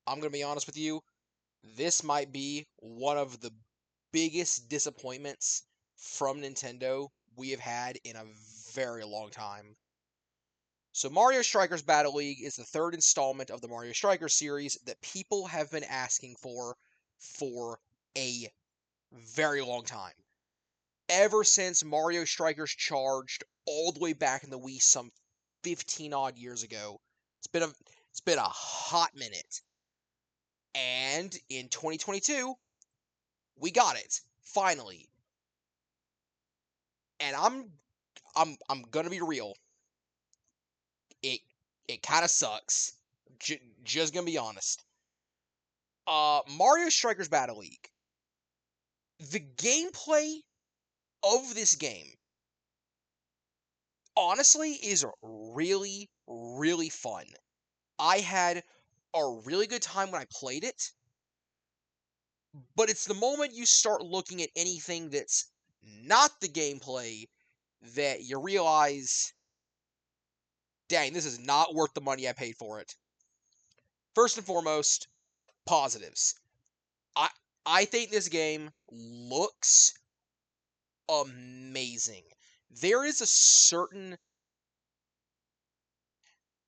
I'm going to be honest with you. This might be one of the biggest disappointments from Nintendo we have had in a very long time. So, Mario Strikers Battle League is the third installment of the Mario Strikers series that people have been asking for a very long time. Ever since Mario Strikers Charged all the way back in the Wii some 15 odd years ago. It's been a hot minute. And in 2022, we got it finally. And I'm going to be real. It it kind of sucks. Just going to be honest. Mario Strikers Battle League. The gameplay of this game honestly is really really fun. I had a really good time when I played it, but it's the moment you start looking at anything that's not the gameplay that you realize, dang, this is not worth the money I paid for it. First and foremost, positives. I I think this game looks amazing. There is a certain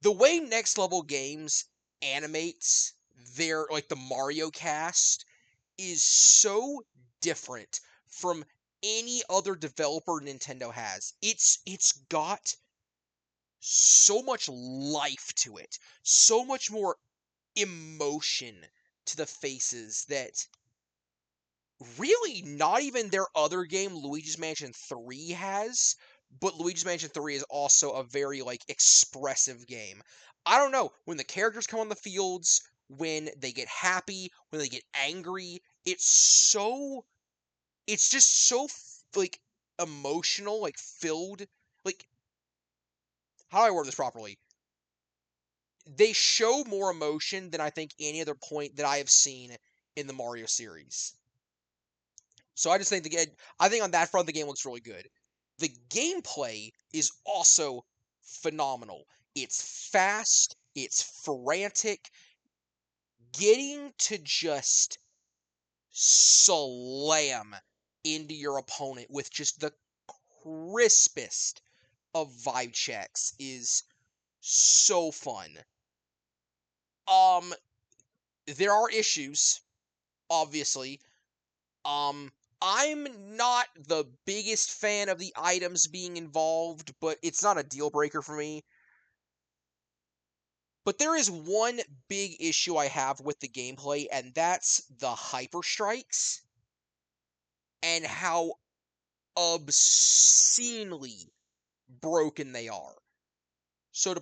the way Next Level Games animates their the Mario cast is so different from any other developer Nintendo has. It's got so much life to it, so much more emotion to the faces that really not even their other game Luigi's Mansion 3 has, but Luigi's Mansion 3 is also a very expressive game. I don't know, when the characters come on the fields, when they get happy, when they get angry, it's just so emotional, filled. Like, how do I word this properly? They show more emotion than I think any other point that I have seen in the Mario series. So I just think I think on that front the game looks really good. The gameplay is also phenomenal. It's fast, it's frantic, getting to just slam into your opponent with just the crispest of vibe checks is so fun. Um, there are issues, obviously. Um, I'm not the biggest fan of the items being involved, but it's not a deal breaker for me. But there is one big issue I have with the gameplay, and that's the hyper strikes and how obscenely broken they are. So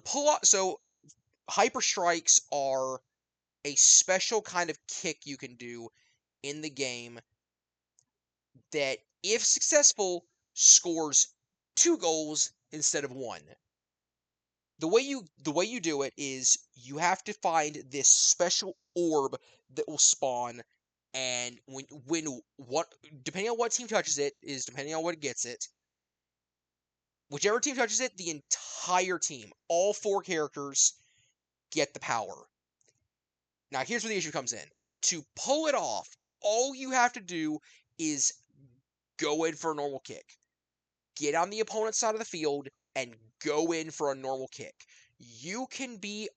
hyper strikes are a special kind of kick you can do in the game that, if successful, scores 2 goals instead of one. The way you do it is you have to find this special orb that will spawn, and when what depending on what team touches it is depending on what gets it. Whichever team touches it, the entire team, all four characters, get the power. Now here's where the issue comes in. To pull it off, all you have to do is go in for a normal kick. Get on the opponent's side of the field and go in for a normal kick. You can be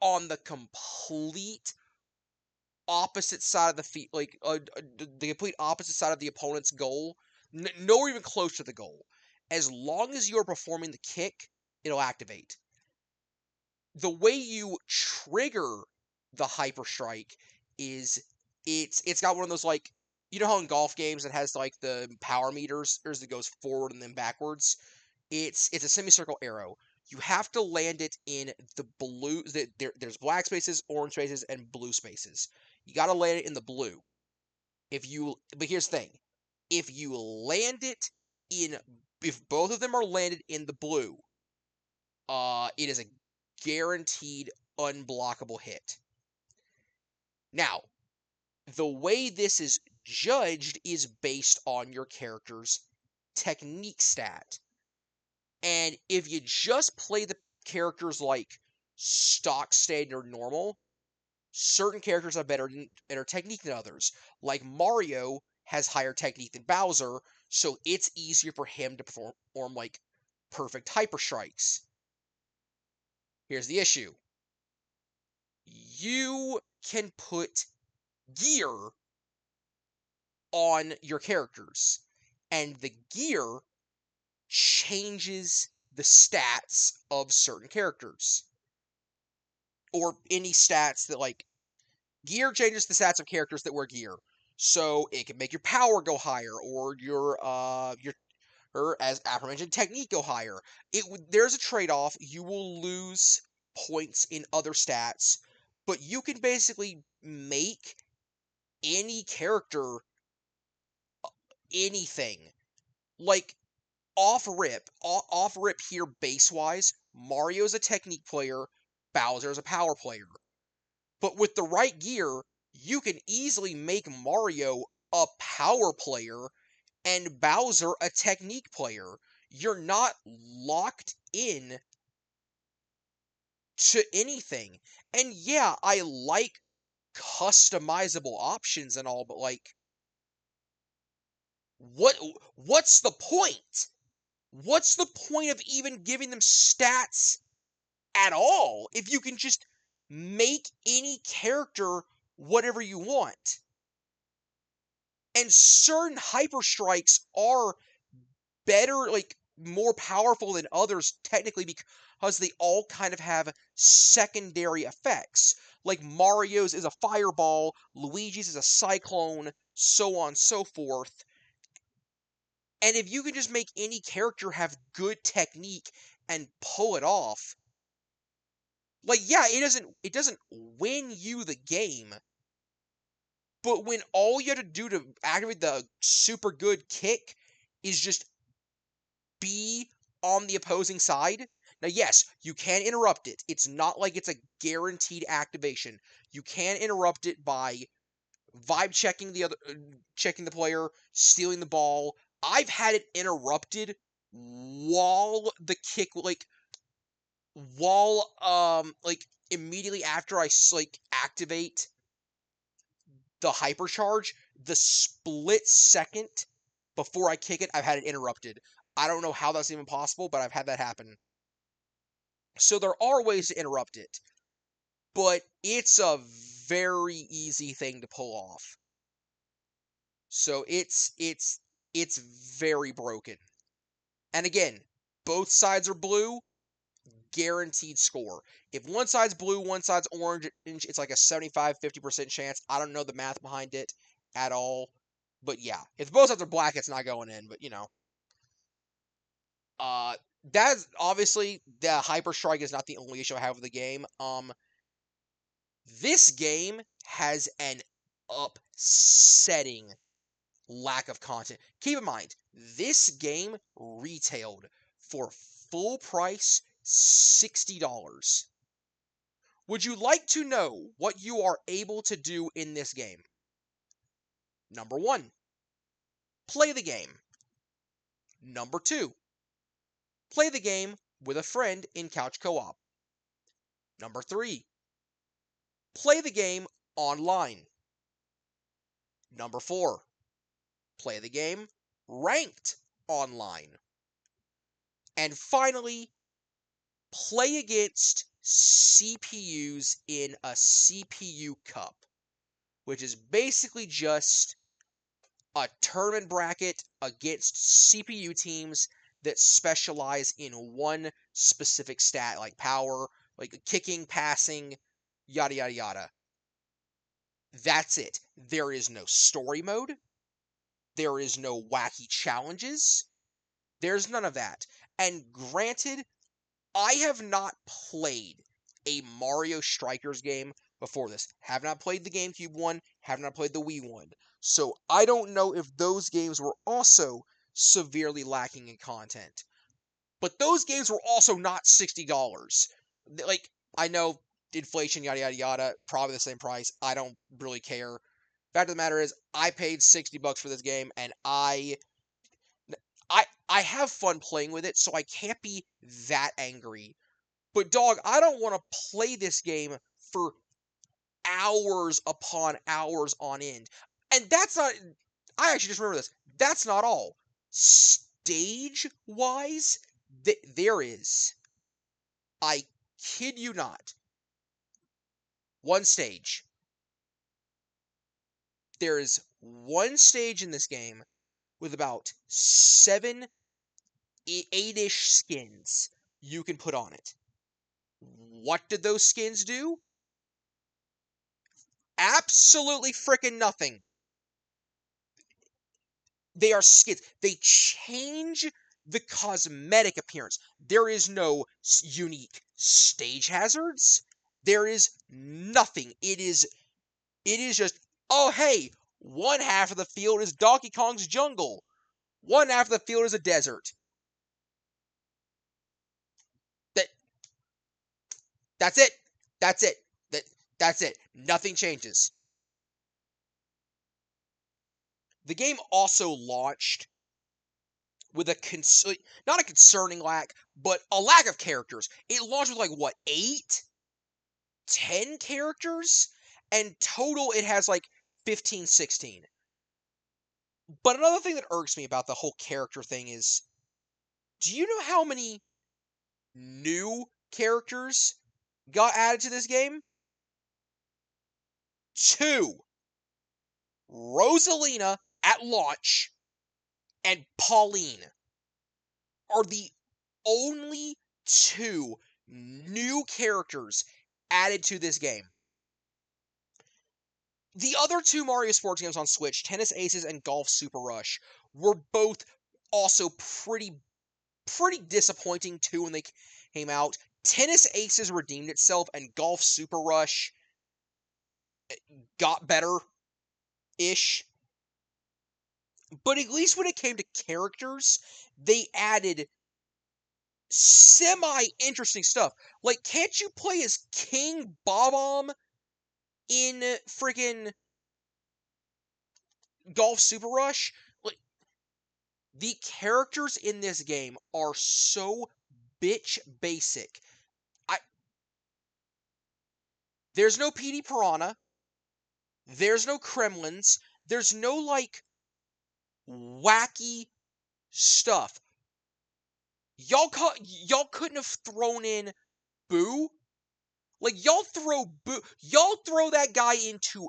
on the complete opposite side of the field, the complete opposite side of the opponent's goal, nowhere even close to the goal. As long as you are performing the kick, it'll activate. The way you trigger the hyper strike is it's got one of those you know how in golf games it has the power meters that goes forward and then backwards. It's a semicircle arrow. You have to land it in the blue. There's black spaces, orange spaces, and blue spaces. You got to land it in the blue. But here's the thing: if you land it in, if both of them are landed in the blue, it is a guaranteed unblockable hit. Now, the way this is judged is based on your character's technique stat. And if you just play the characters like stock, standard, normal, certain characters have better technique than others. Like Mario has higher technique than Bowser, so it's easier for him to perform like perfect hyper strikes. Here's the issue. You can put gear on your characters, and the gear changes the stats of certain characters. Or any stats that, like, gear changes the stats of characters that wear gear. So it can make your power go higher, or your or as aforementioned technique go higher. There's a trade-off. You will lose points in other stats, but you can basically make any character anything. Like off rip here base wise, Mario's a technique player, Bowser's a power player. But with the right gear, you can easily make Mario a power player and Bowser a technique player. You're not locked in to anything. And yeah, I like customizable options and all, but like what what's the point? What's the point of even giving them stats at all if you can just make any character whatever you want? And certain hyper strikes are better, like more powerful than others technically because they all kind of have secondary effects. Like Mario's is a fireball, Luigi's is a cyclone, so on and so forth. And if you can just make any character have good technique and pull it off, like yeah, it doesn't win you the game, but when all you have to do to activate the super good kick is just be on the opposing side. Now, yes, you can interrupt it. It's not like it's a guaranteed activation. You can interrupt it by vibe checking the player, stealing the ball. I've had it interrupted while the kick, like immediately after I like activate the hypercharge, the split second before I kick it, I've had it interrupted. I don't know how that's even possible, but I've had that happen. So there are ways to interrupt it, but it's a very easy thing to pull off. So it's very broken. And again, both sides are blue, guaranteed score. If one side's blue, one side's orange, it's like a 75-50% chance. I don't know the math behind it at all. But yeah, if both sides are black, it's not going in. But uh, that's obviously the hyper strike is not the only issue I have with the game. This game has an upsetting lack of content. Keep in mind, this game retailed for full price $60. Would you like to know what you are able to do in this game? Number 1, play the game. Number 2, play the game with a friend in couch co-op. Number 3, play the game online. Number 4, play the game ranked online. And finally, play against CPUs in a CPU Cup, which is basically just a tournament bracket against CPU teams that specialize in one specific stat, like power, like kicking, passing, yada, yada, yada. That's it. There is no story mode. There is no wacky challenges. There's none of that. And granted, I have not played a Mario Strikers game before this. Have not played the GameCube one, have not played the Wii one. So I don't know if those games were also severely lacking in content. But those games were also not $60. Like, I know inflation, yada, yada, yada, probably the same price. I don't really care. Fact of the matter is, I paid $60 for this game, and I have fun playing with it, so I can't be that angry. But dog, I don't want to play this game for hours upon hours on end. And that's not, I actually just remember this. That's not all. Stage wise, there is, I kid you not, one stage. There is one stage in this game with about 7, 8-ish skins you can put on it. What did those skins do? Absolutely freaking nothing. They are skins. They change the cosmetic appearance. There is no unique stage hazards. There is nothing. It is just, oh hey, one half of the field is Donkey Kong's jungle. One half of the field is a desert. That that's it. That's it. That's it. Nothing changes. The game also launched with not a concerning lack, but a lack of characters. It launched with like what, 8, 10 characters, and total it has like 15, 16. But another thing that irks me about the whole character thing is, do you know how many new characters got added to this game? 2. Rosalina at launch and Pauline are the only 2 new characters added to this game. The other 2 Mario sports games on Switch, Tennis Aces and Golf Super Rush, were both also pretty disappointing too when they came out. Tennis Aces redeemed itself, and Golf Super Rush got better-ish. But at least when it came to characters, they added semi-interesting stuff. Like, can't you play as King Bob-omb in freaking Golf Super Rush? Like, the characters in this game are so bitch basic. There's no PD Piranha. There's no Kremlins. There's no, like, wacky stuff. Y'all couldn't have thrown in Boo? Like, y'all throw Boo. Y'all throw that guy into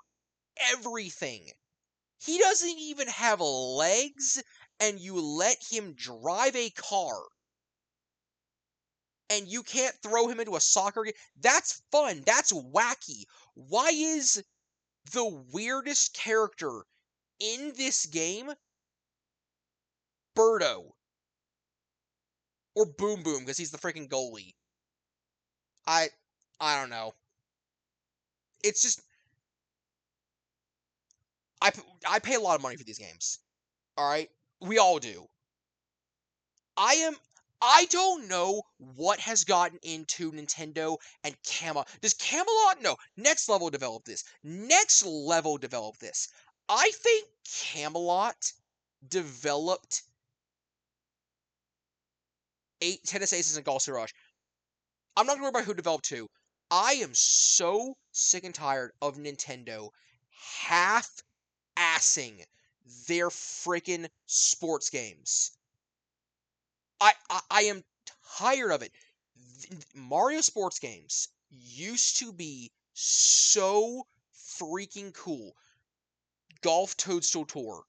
everything. He doesn't even have legs, and you let him drive a car. And you can't throw him into a soccer game. That's fun. That's wacky. Why is the weirdest character in this game Birdo? Or Boom Boom, because he's the freaking goalie. I I don't know. It's just, I pay a lot of money for these games. All right, we all do. I don't know what has gotten into Nintendo and Camelot. Does Camelot? No. Next Level develop this. Next Level develop this. I think Camelot developed Tennis Aces and Golf Rush. I'm not gonna worry about who developed who. I am so sick and tired of Nintendo half-assing their freaking sports games. I am tired of it. Mario sports games used to be so freaking cool. Golf Toadstool Tour,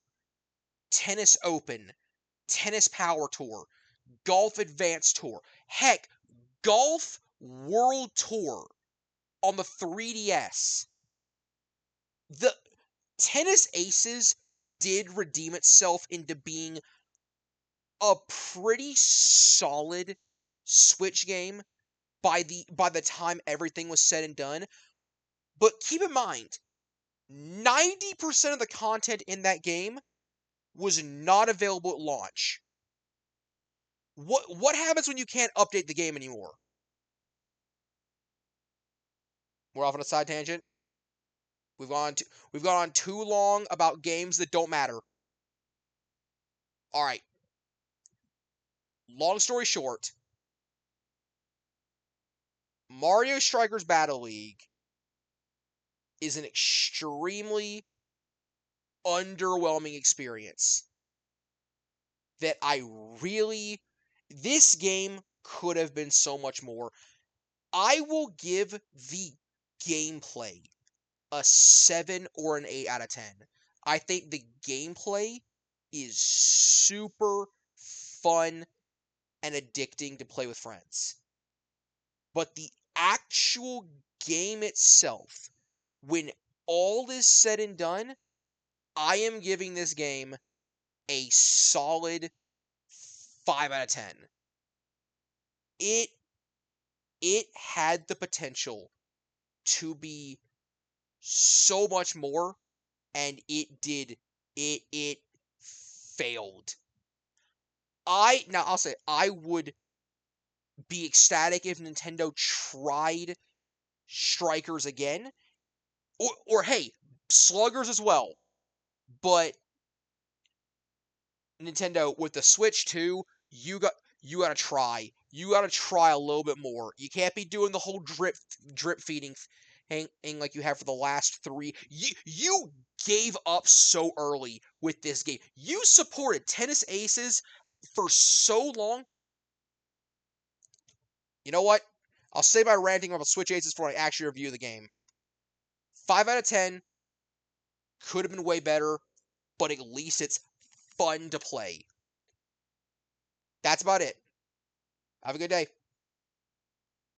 Tennis Open, Tennis Power Tour, Golf Advanced Tour. Heck, Golf World Tour on the 3DS. The Tennis Aces did redeem itself into being a pretty solid Switch game by the time everything was said and done. But keep in mind, 90% of the content in that game was not available at launch. What happens when you can't update the game anymore? We're off on a side tangent. We've gone on too long about games that don't matter. All right. Long story short, Mario Strikers Battle League is an extremely underwhelming experience that I really. This game could have been so much more. I will give the gameplay a 7 or an 8 out of 10. I think the gameplay is super fun and addicting to play with friends. But the actual game itself, when all is said and done, I am giving this game a solid 5 out of 10. It it had the potential to be so much more, and it failed. I'll say I would be ecstatic if Nintendo tried Strikers again, or hey, Sluggers as well. But Nintendo with the Switch 2, you got to try. You got to try a little bit more. You can't be doing the whole drip feeding thing like you have for the last 3. You gave up so early with this game. You supported Tennis Aces for so long. You know what? I'll save my ranting about Switch Aces for when I actually review the game. 5 out of 10 could have been way better, but at least it's fun to play. That's about it. Have a good day.